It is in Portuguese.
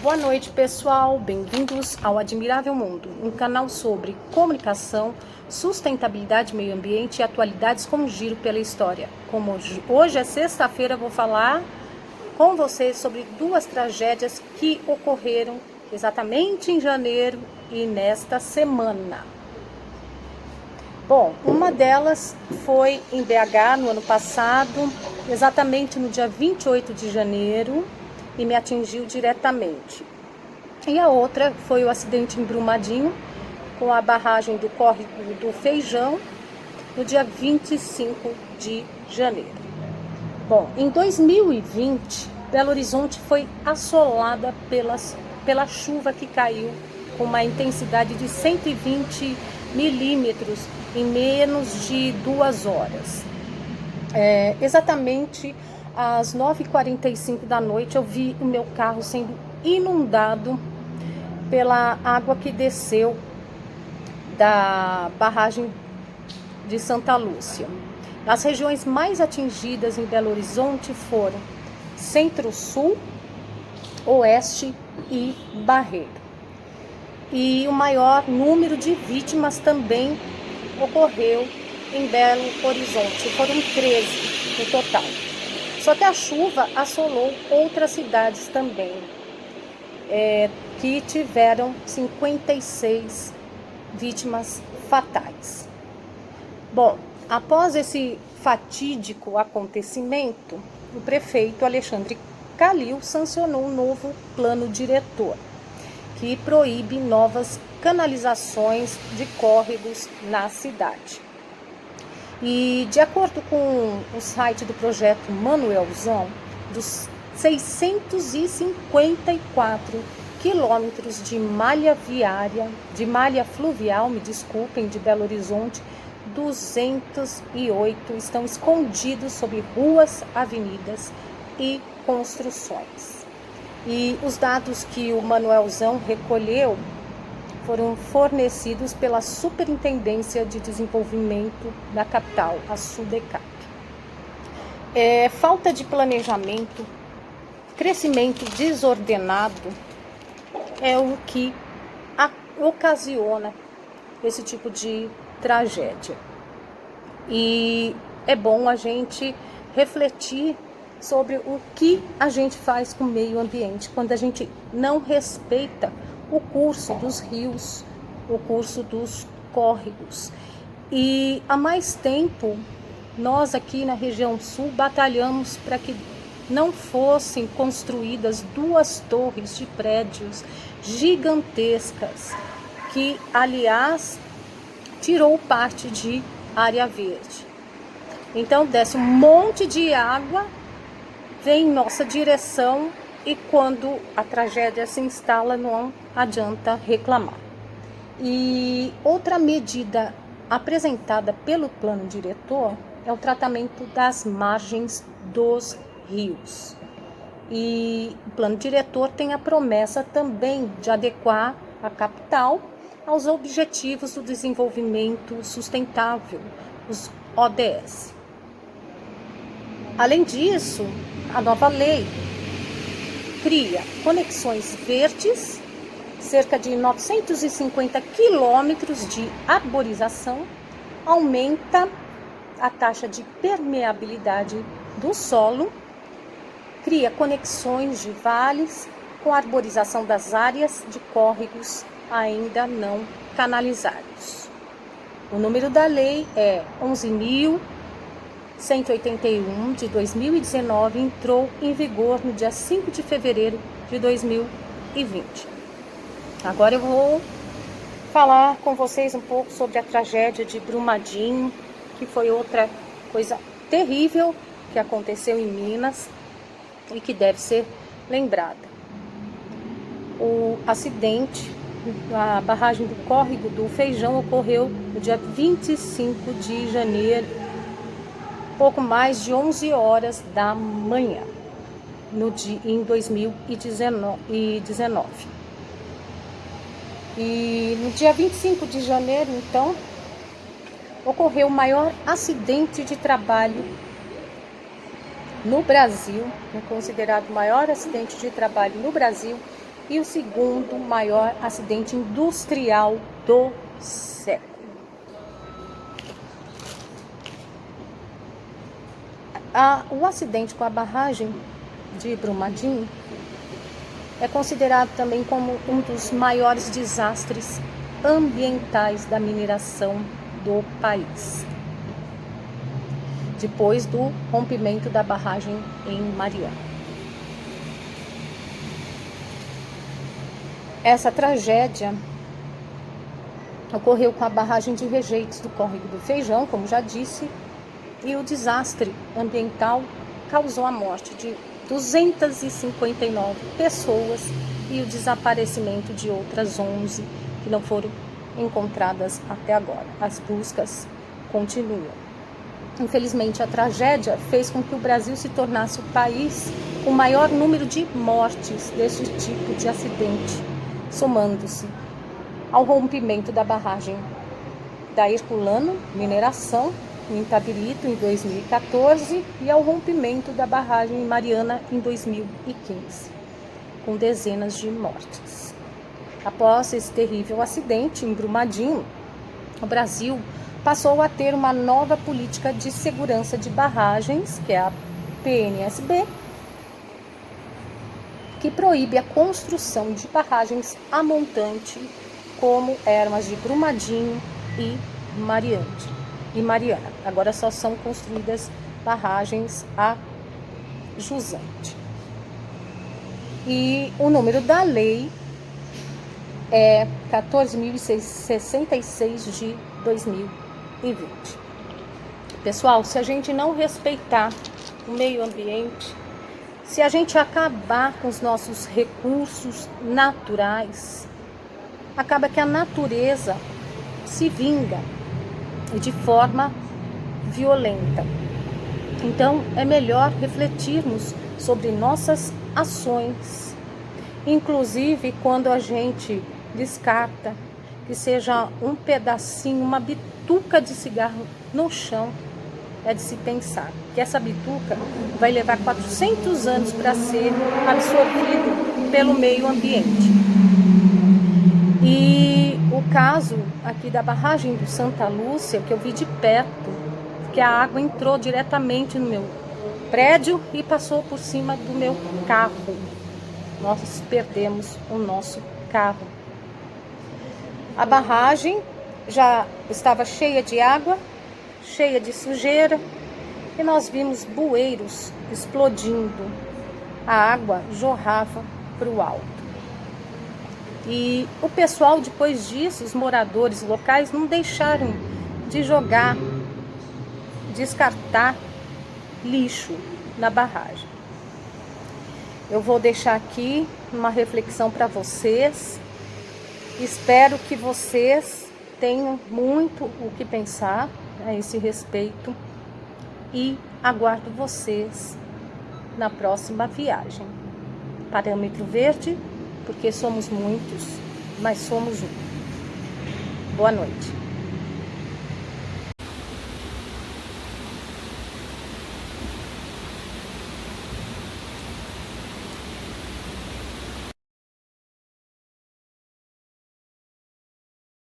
Boa noite, pessoal. Bem-vindos ao Admirável Mundo, um canal sobre comunicação, sustentabilidade, meio ambiente e atualidades com um giro pela história. Como hoje é sexta-feira, vou falar com vocês sobre duas tragédias que ocorreram exatamente em janeiro e nesta semana. Bom, uma delas foi em BH no ano passado, exatamente no dia 28 de janeiro, e me atingiu diretamente. E a outra foi o acidente em Brumadinho, com a barragem do córrego do Feijão, no dia 25 de janeiro. Bom, em 2020, Belo Horizonte foi assolada pela chuva que caiu com uma intensidade de 120 milímetros em menos de 2 horas. Exatamente às 9h45 da noite, eu vi o meu carro sendo inundado pela água que desceu da barragem de Santa Lúcia. As regiões mais atingidas em Belo Horizonte foram Centro-Sul, Oeste e Barreiro. E o maior número de vítimas também ocorreu em Belo Horizonte, foram 13 no total. Só que a chuva assolou outras cidades também, que tiveram 56 vítimas fatais. Bom, após esse fatídico acontecimento, o prefeito Alexandre Calil sancionou um novo plano diretor que proíbe novas canalizações de córregos na cidade. E de acordo com o site do projeto Manuelzão, dos 654 quilômetros de malha fluvial, de Belo Horizonte, 208 estão escondidos sob ruas, avenidas e construções. E os dados que o Manuelzão recolheu foram fornecidos pela Superintendência de Desenvolvimento da capital, a SUDECAP. Falta de planejamento, crescimento desordenado é o que ocasiona esse tipo de tragédia. E é bom a gente refletir sobre o que a gente faz com o meio ambiente quando a gente não respeita o curso dos rios, o curso dos córregos. E há mais tempo, nós aqui na região sul batalhamos para que não fossem construídas 2 torres de prédios gigantescas, que, aliás, tirou parte de área verde. Então, desce um monte de água, vem em nossa direção, e quando a tragédia se instala, não adianta reclamar. E outra medida apresentada pelo plano diretor é o tratamento das margens dos rios. E o plano diretor tem a promessa também de adequar a capital aos Objetivos do Desenvolvimento Sustentável, os ODS. Além disso, a nova lei cria conexões verdes, cerca de 950 quilômetros de arborização, aumenta a taxa de permeabilidade do solo, cria conexões de vales com a arborização das áreas de córregos ainda não canalizados. O número da lei é 11.181 de 2019, entrou em vigor no dia 5 de fevereiro de 2020. Agora eu vou falar com vocês um pouco sobre a tragédia de Brumadinho, que foi outra coisa terrível que aconteceu em Minas e que deve ser lembrada. O acidente da barragem do córrego do Feijão ocorreu no dia 25 de janeiro, pouco mais de 11 horas da manhã, em 2019. E no dia 25 de janeiro, então, ocorreu o maior acidente de trabalho no Brasil, considerado o maior acidente de trabalho no Brasil, e o segundo maior acidente industrial do século. O acidente com a barragem de Brumadinho é considerado também como um dos maiores desastres ambientais da mineração do país, depois do rompimento da barragem em Mariana. Essa tragédia ocorreu com a barragem de rejeitos do Córrego do Feijão, como já disse, e o desastre ambiental causou a morte de 259 pessoas e o desaparecimento de outras 11 que não foram encontradas até agora. As buscas continuam. Infelizmente, a tragédia fez com que o Brasil se tornasse o país com o maior número de mortes deste tipo de acidente, somando-se ao rompimento da barragem da Herculano Mineração, em Itabirito, em 2014, e ao rompimento da barragem Mariana, em 2015, com dezenas de mortes. Após esse terrível acidente em Brumadinho, o Brasil passou a ter uma nova política de segurança de barragens, que é a PNSB, que proíbe a construção de barragens a montante, como eram as de Brumadinho e Mariana. Agora só são construídas barragens a jusante. E o número da lei é 14.066 de 2020. Pessoal, se a gente não respeitar o meio ambiente, se a gente acabar com os nossos recursos naturais, acaba que a natureza se vinga de forma violenta. Então, é melhor refletirmos sobre nossas ações, inclusive quando a gente descarta que seja um pedacinho, uma bituca de cigarro no chão, é de se pensar que essa bituca vai levar 400 anos para ser absorvido pelo meio ambiente. E o caso aqui da barragem do Santa Lúcia, que eu vi de perto, que a água entrou diretamente no meu prédio e passou por cima do meu carro. Nós perdemos o nosso carro. A barragem já estava cheia de água, cheia de sujeira, e nós vimos bueiros explodindo. A água jorrava para o alto. E o pessoal, depois disso, os moradores locais não deixaram de jogar, descartar lixo na barragem. Eu vou deixar aqui uma reflexão para vocês. Espero que vocês tenham muito o que pensar a esse respeito e aguardo vocês na próxima viagem. Parâmetro Verde, porque somos muitos, mas somos um. Boa noite.